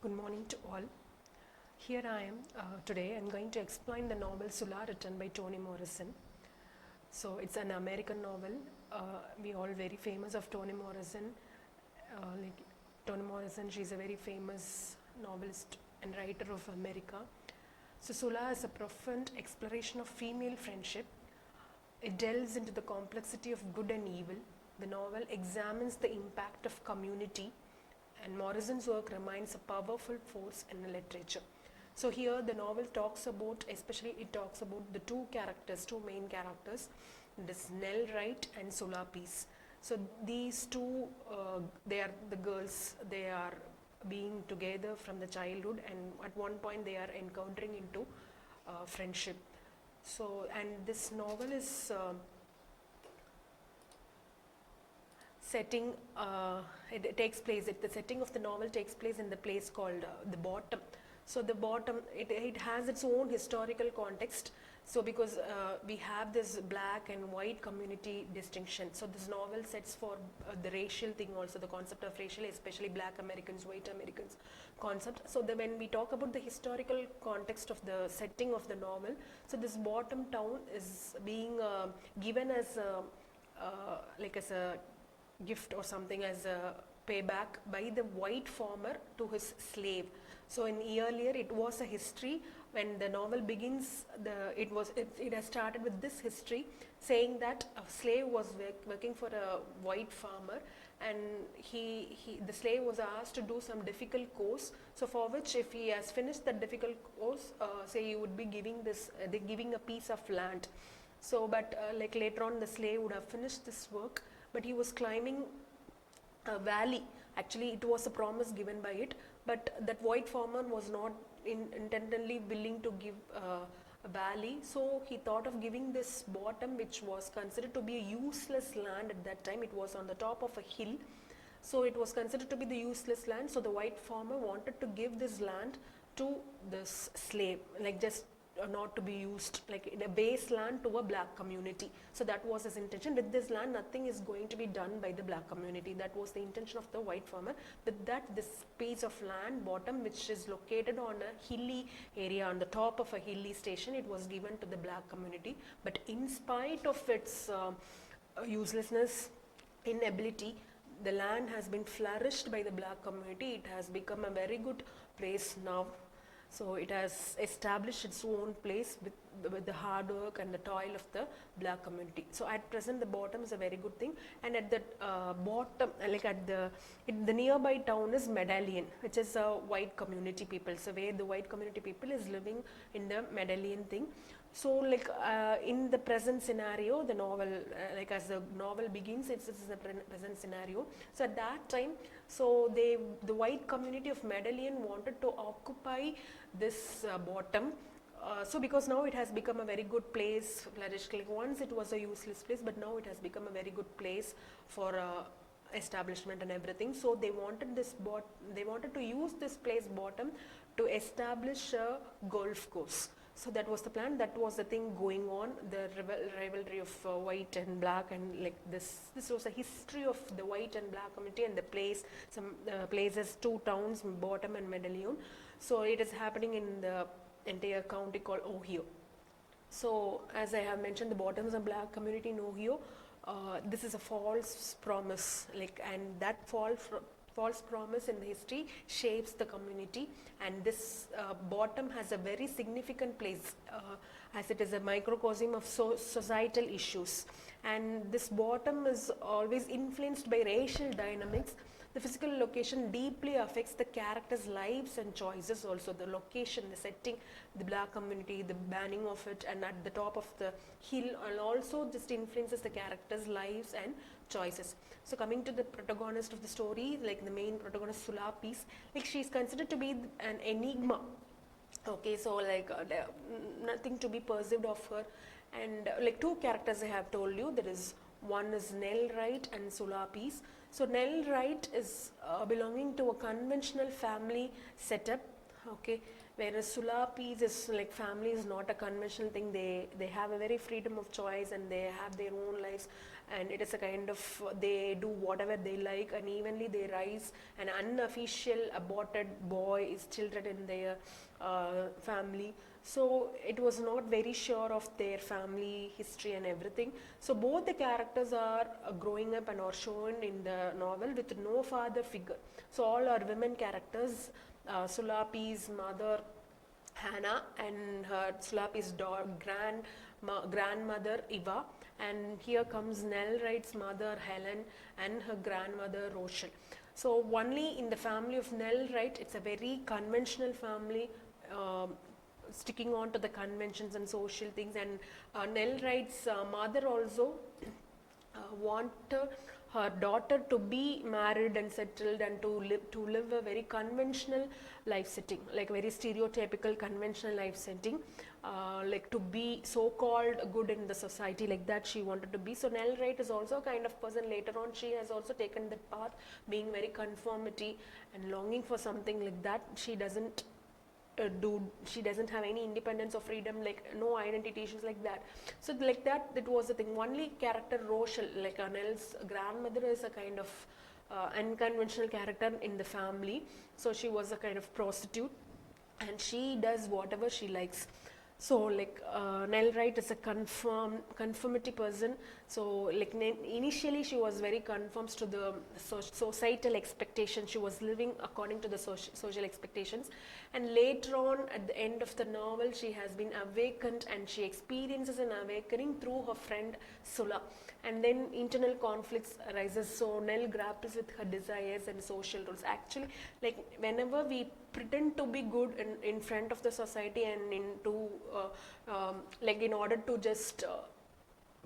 Good morning to all. Here I am today. I'm going to explain the novel Sula written by Toni Morrison. So it's an American novel. We all very famous of Toni Morrison. Like Toni Morrison, she's a very famous novelist and writer of America. So Sula is a profound exploration of female friendship. It delves into the complexity of good and evil. The novel examines the impact of community, and Morrison's work remains a powerful force in literature. So here the novel talks about, especially it talks about the two main characters, this Nell Wright and Sula Peace. So these two, they are the girls, they are being together from the childhood, and at one point they are encountering into friendship. So, and this novel is setting, it takes place, the setting of the novel takes place in the place called the Bottom. So the Bottom, it has its own historical context. So because we have this black and white community distinction, so this novel sets for the racial thing also, the concept of racial, especially black Americans, white Americans concept. So when we talk about the historical context of the setting of the novel, so this Bottom town is being given as like as a gift or something, as a payback by the white farmer to his slave. So earlier it was a history. When the novel begins, it has started with this history saying that a slave was working for a white farmer, and the slave was asked to do some difficult course. So for which, if he has finished that difficult course, say he would be giving a piece of land. So but like later on the slave would have finished this work, but he was climbing a valley. Actually it was a promise given by it, but that white farmer was not intentionally willing to give a valley. So he thought of giving this Bottom, which was considered to be a useless land at that time. It was on the top of a hill, so it was considered to be the useless land. So the white farmer wanted to give this land to this slave, like just not to be used, like in a base land to a black community. So that was his intention. With this land, nothing is going to be done by the black community. That was the intention of the white farmer. With that, this piece of land, Bottom, which is located on a hilly area, on the top of a hilly station, it was given to the black community. But in spite of its uselessness, inability, the land has been flourished by the black community. It has become a very good place now. So it has established its own place with the hard work and the toil of the black community. So at present the Bottom is a very good thing, and at the bottom, like at the nearby town is Medallion, which is a white community people. So where the white community people is living in the Medallion thing. So like in the present scenario, the novel, like as the novel begins, it's the present scenario. So at that time, so the white community of Medallion wanted to occupy this Bottom. So because now it has become a very good place, flourished. Like once it was a useless place, but now it has become a very good place for establishment and everything. So they wanted they wanted to use this place Bottom to establish a golf course. So that was the plan, that was the thing going on, the rivalry of white and black, and like this was a history of the white and black community and the place, some places, two towns, Bottom and Medallion. So it is happening in the entire county called Ohio. So as I have mentioned, the Bottom is a black community in Ohio. This is a false promise, like, and that false promise in the history shapes the community, and this Bottom has a very significant place as it is a microcosm of societal issues, and this Bottom is always influenced by racial dynamics. The physical location deeply affects the characters' lives and choices also. The location, the setting, the black community, the banning of it, and at the top of the hill, and also just influences the characters' lives and choices. So coming to the protagonist of the story, like the main protagonist Sula Peace, like she is considered to be an enigma. Okay, so like nothing to be perceived of her, and like two characters I have told you, there is one is Nell Wright and Sula Peace. So Nell Wright is belonging to a conventional family setup, okay, whereas Sula Peace is like family is not a conventional thing. They have a very freedom of choice, and they have their own lives, and it is a kind of they do whatever they like, and evenly they rise. An unofficial aborted boy is children in their family. So it was not very sure of their family history and everything. So both the characters are growing up and are shown in the novel with no father figure. So all are women characters. Sulapi's mother Hannah and her Sulapi's grandmother Eva, and here comes Nell Wright's mother Helen and her grandmother Rochelle. So only in the family of Nell Wright, it's a very conventional family, sticking on to the conventions and social things. And Nell Wright's mother also want her daughter to be married and settled and to live a very conventional life setting, like very stereotypical conventional life setting, like to be so called good in the society, like that she wanted to be. So Nell Wright is also a kind of person, later on she has also taken that path, being very conformity and longing for something like that. She doesn't she doesn't have any independence or freedom, like no identity issues like that. So like that was the thing. Only character Rochelle, like Nell's grandmother, is a kind of unconventional character in the family. So she was a kind of prostitute and she does whatever she likes. So like Nell Wright is a conformity person. So like initially she was very conforms to the societal expectations. She was living according to the social expectations, and later on at the end of the novel she has been awakened and she experiences an awakening through her friend Sula, and then internal conflicts arises. So Nell grapples with her desires and social roles. Actually, like whenever we pretend to be good in front of the society and into like in order to just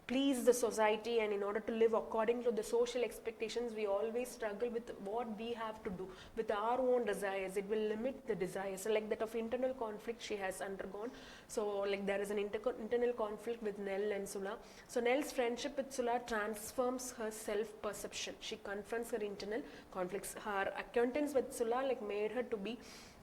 please the society and in order to live according to the social expectations, we always struggle with what we have to do with our own desires. It will limit the desires. So like that of internal conflict she has undergone. So like there is an internal conflict with Nell and Sula. So Nell's friendship with Sula transforms her self-perception. She confronts her internal conflicts. Her acquaintance with Sula like made her to be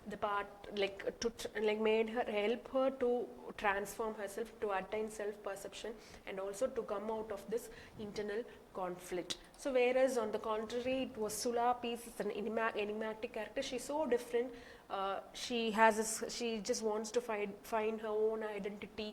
the part, like to like made her help her to transform herself, to attain self-perception, and also to come out of this internal conflict. So whereas on the contrary, it was Sula Peace is an enigmatic character. She's so different. She just wants to find her own identity,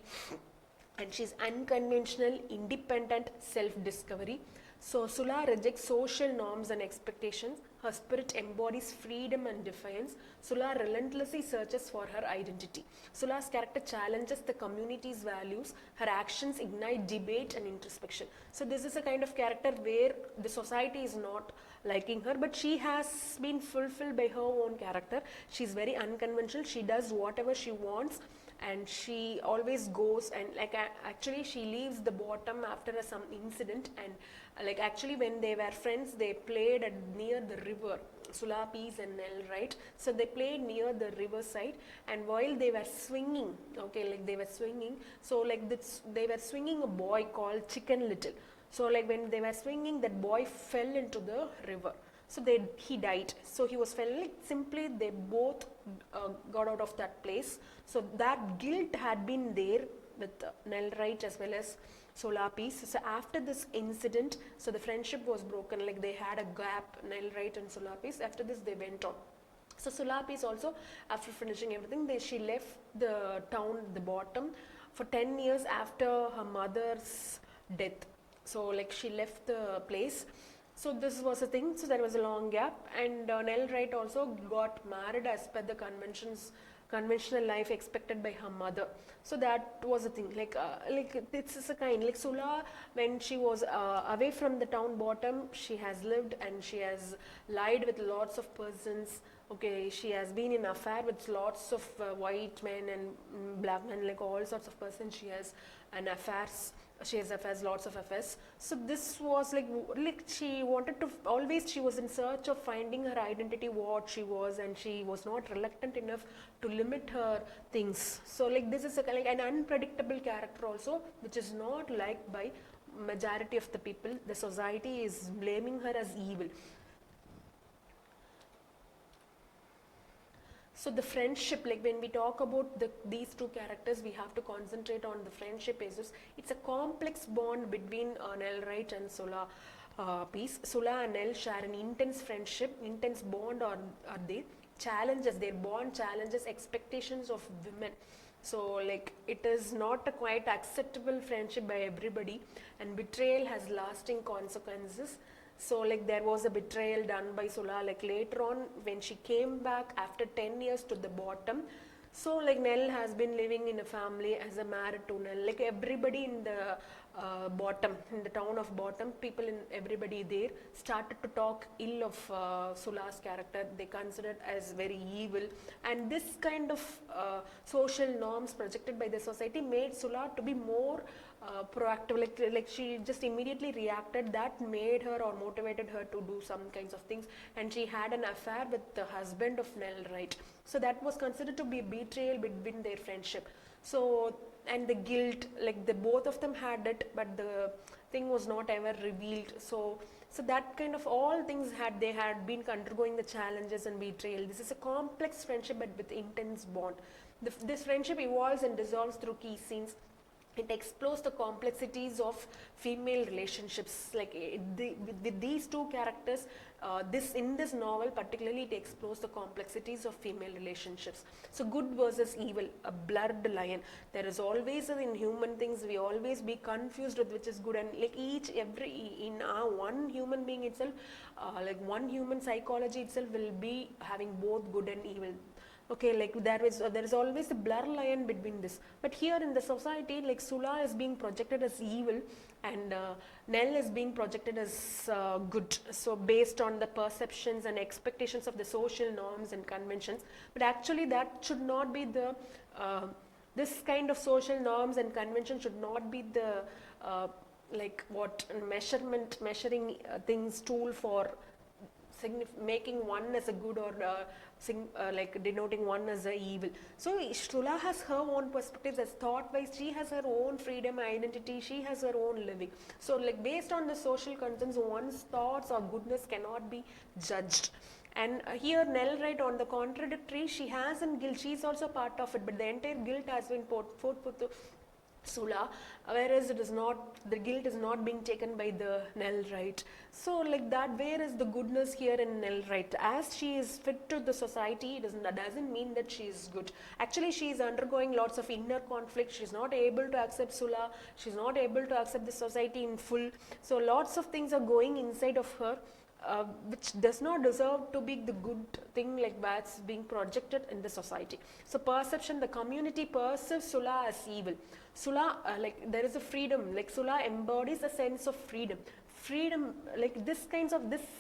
and she's unconventional, independent self-discovery. So Sula rejects social norms and expectations. Her spirit embodies freedom and defiance. Sula relentlessly searches for her identity. Sula's character challenges the community's values. Her actions ignite debate and introspection. So this is a kind of character where the society is not liking her, but she has been fulfilled by her own character. She's very unconventional. She does whatever she wants, and she always goes, and like actually she leaves the bottom after some incident. And like actually when they were friends, they played near the river, Sula Peace and Nell, right? So they played near the riverside, and while they were swinging, okay, like they were swinging, so like they were swinging a boy called Chicken Little. So like when they were swinging, that boy fell into the river. So he died. So he was fell, like simply they both got out of that place. So that guilt had been there with Nell Wright as well as Sula Peace. So after this incident, so the friendship was broken, like they had a gap, Nell Wright and Sula Peace. After this they went on. So Sula Peace also, after finishing everything, she left the town, the bottom, for 10 years after her mother's death. So like she left the place. So this was a thing. So there was a long gap, and Nell Wright also got married as per the conventional life expected by her mother. So that was a thing. Like this is a kind, like Sula, when she was away from the town bottom, she has lived and she has lied with lots of persons. Okay, she has been in affair with lots of white men and black men, like all sorts of persons. She has an affairs. She has affairs, lots of affairs. So this was like she wanted to always. She was in search of finding her identity, what she was, and she was not reluctant enough to limit her things. So like this is like an unpredictable character also, which is not liked by majority of the people. The society is blaming her as evil. So the friendship, like when we talk about these two characters, we have to concentrate on the friendship basis. It's a complex bond between Nell Wright and Sula piece. Sula and Nell share an intense friendship, intense bond, or are they challenges their bond challenges expectations of women. So like it is not a quite acceptable friendship by everybody, and betrayal has lasting consequences. So like there was a betrayal done by Sula like later on when she came back after 10 years to the bottom. So like Nell has been living in a family as a married to Nell, like everybody in the bottom, in the town of bottom, people in everybody there started to talk ill of Sula's character. They considered as very evil, and this kind of social norms projected by the society made Sula to be more proactive, like she just immediately reacted. That made her or motivated her to do some kinds of things, and she had an affair with the husband of Nell Wright. So that was considered to be a betrayal between their friendship. So and the guilt, like the both of them had it, but the thing was not ever revealed. So that kind of all things they had been undergoing the challenges and betrayal. This is a complex friendship but with intense bond. This friendship evolves and dissolves through key scenes. It explores the complexities of female relationships. Like with these two characters, in this novel particularly, it explores the complexities of female relationships. So good versus evil, a blurred line. There is always in human things we always be confused with which is good, and like in our one human being itself, like one human psychology itself will be having both good and evil. Okay, like there is always a blur line between this. But here in the society, like Sula is being projected as evil, and Nell is being projected as good. So based on the perceptions and expectations of the social norms and conventions, but actually that should not be the this kind of social norms and conventions should not be the like what measuring things tool for making one as a good or like denoting one as a evil. So Sula has her own perspectives as thought wise. She has her own freedom, identity. She has her own living. So like based on the social contents, one's thoughts or goodness cannot be judged. And here Nell Wright, on the contradictory, she has a guilt. She is also part of it, but the entire guilt has been put to Sula, whereas it is not, the guilt is not being taken by the Nell Wright. So like that, where is the goodness here in Nell Wright? As she is fit to the society, doesn't mean that she is good. Actually, she is undergoing lots of inner conflict. She is not able to accept Sula. She is not able to accept the society in full. So lots of things are going inside of her. Which does not deserve to be the good thing, like that's being projected in the society. So perception, the community perceives Sula as evil. Sula, like there is a freedom, like Sula embodies a sense of freedom. Freedom, like this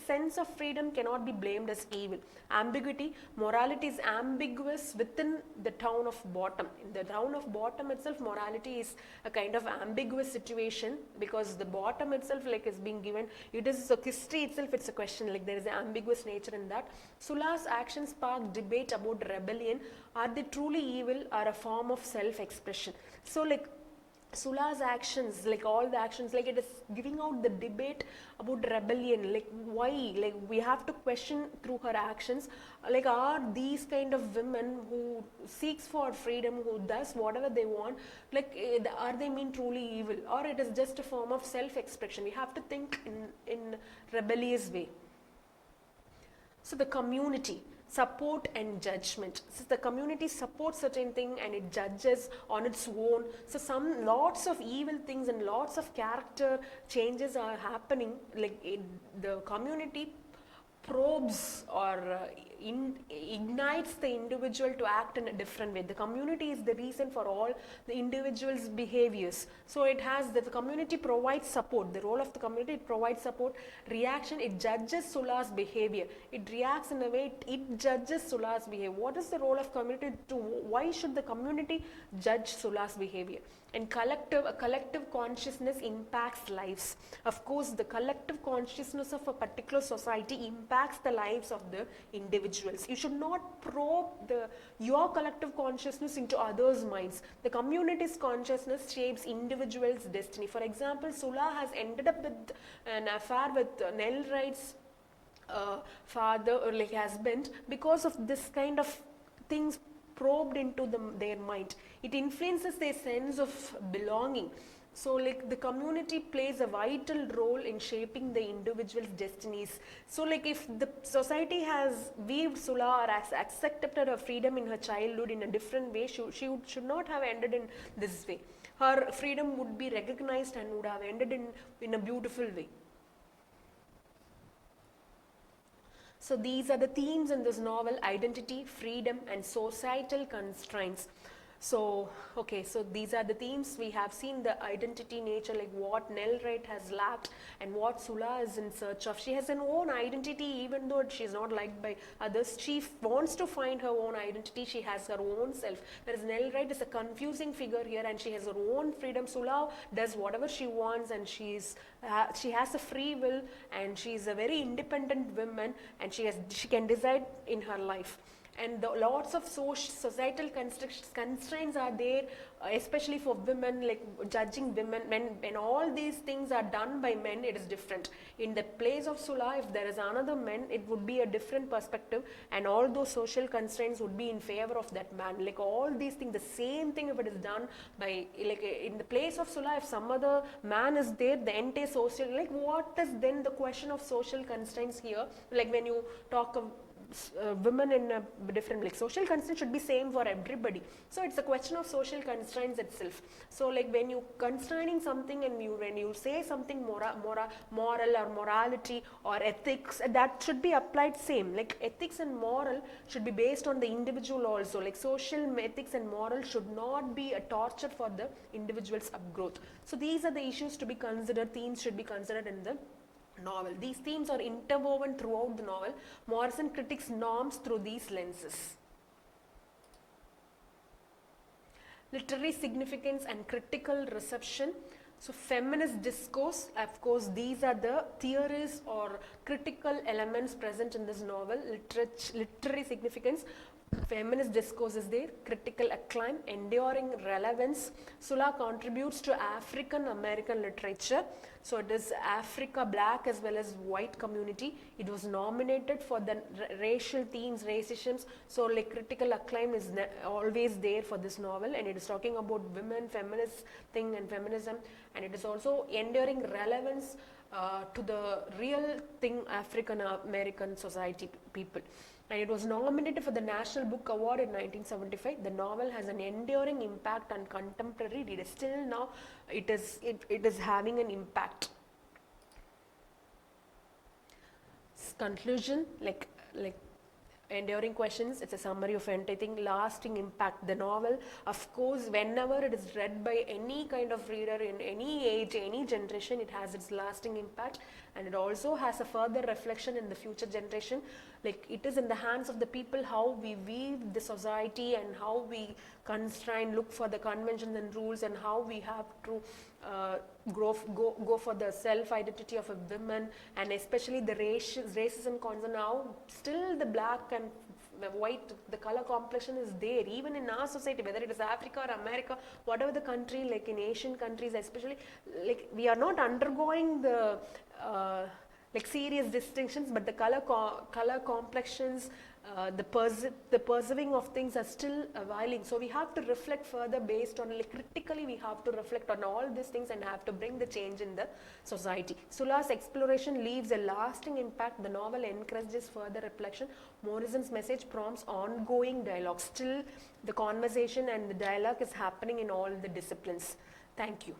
sense of freedom cannot be blamed as evil. Ambiguity, morality is ambiguous within the town of bottom. In the town of bottom itself, morality is a kind of ambiguous situation, because the bottom itself like is being given, it is a history itself, it's a question, like there is an ambiguous nature in that. Sula's actions spark debate about rebellion. Are they truly evil or a form of self-expression? So like Sula's actions, like all the actions, like it is giving out the debate about rebellion, like why, like we have to question through her actions, like are these kind of women who seeks for freedom, who does whatever they want, like are they mean truly evil, or it is just a form of self-expression? We have to think in rebellious way. So the community, support and judgment. So the community supports certain thing and it judges on its own. So lots of evil things and lots of character changes are happening. Like the community probes or ignites the individual to act in a different way. The community is the reason for all the individual's behaviors. So it has the community provides support. The role of the community, it provides support. Reaction, it judges Sula's behavior. It reacts in a way, it judges Sula's behavior. What is the role of community? Why should the community judge Sula's behavior? And a collective consciousness impacts lives. Of course, the collective consciousness of a particular society impacts the lives of the individuals. You should not probe your collective consciousness into others' minds. The community's consciousness shapes individuals' destiny. For example, Sula has ended up with an affair with Nell Wright's father or like husband because of this kind of things probed into their mind. It influences their sense of belonging. So like the community plays a vital role in shaping the individual's destinies. So like if the society has viewed Sula or has accepted her freedom in her childhood in a different way, should not have ended in this way. Her freedom would be recognized and would have ended in a beautiful way. So these are the themes in this novel: identity, freedom, and societal constraints. So, okay, so these are the themes. We have seen the identity nature, like what Nell Wright has lacked and what Sula is in search of. She has an own identity, even though she is not liked by others. She wants to find her own identity. She has her own self. Whereas Nell Wright is a confusing figure here, and she has her own freedom. Sula does whatever she wants, and she has a free will, and she is a very independent woman, and she can decide in her life. And lots of societal constraints are there, especially for women, like judging women. When all these things are done by men, it is different. In the place of Sula, if there is another man, it would be a different perspective, and all those social constraints would be in favor of that man. Like all these things, the same thing if it is done by, like in the place of Sula, if some other man is there, the entire social, like what is then the question of social constraints here? Like when you talk of women in a different, like social constraints should be same for everybody. So it's a question of social constraints itself. So like when you constraining something, and when you say something moral or morality or ethics, that should be applied same. Like ethics and moral should be based on the individual also. Like social ethics and moral should not be a torture for the individual's upgrowth. So these are the issues to be considered, themes should be considered in the novel. These themes are interwoven throughout the novel. Morrison critiques norms through these lenses. Literary significance and critical reception. So feminist discourse, of course, these are the theories or critical elements present in this novel. Literary significance, feminist discourse is there, critical acclaim, enduring relevance. Sula contributes to African American literature. So it is Africa, black as well as white community. It was nominated for the racial themes, racism. So like critical acclaim is always there for this novel, and it is talking about women, feminist thing and feminism, and it is also enduring relevance to the real thing, African American society people. And it was nominated for the National Book Award in 1975. The novel has an enduring impact on contemporary readers. Still now, it is having an impact. Conclusion, like enduring questions, it's a summary of anything, lasting impact. The novel, of course, whenever it is read by any kind of reader in any age, any generation, it has its lasting impact, and it also has a further reflection in the future generation. Like it is in the hands of the people how we weave the society and how we constrain, look for the conventions and rules, and how we have to go for the self-identity of a woman, and especially the racism concern. Now still the black and the white, the color complexion is there even in our society, whether it is Africa or America, whatever the country, like in Asian countries especially, like we are not undergoing the like serious distinctions, but the color complexions, the perceiving of things are still availing. So we have to reflect further based on, like critically we have to reflect on all these things and have to bring the change in the society. Sula's exploration leaves a lasting impact. The novel encourages further reflection. Morrison's message prompts ongoing dialogue. Still the conversation and the dialogue is happening in all the disciplines. Thank you.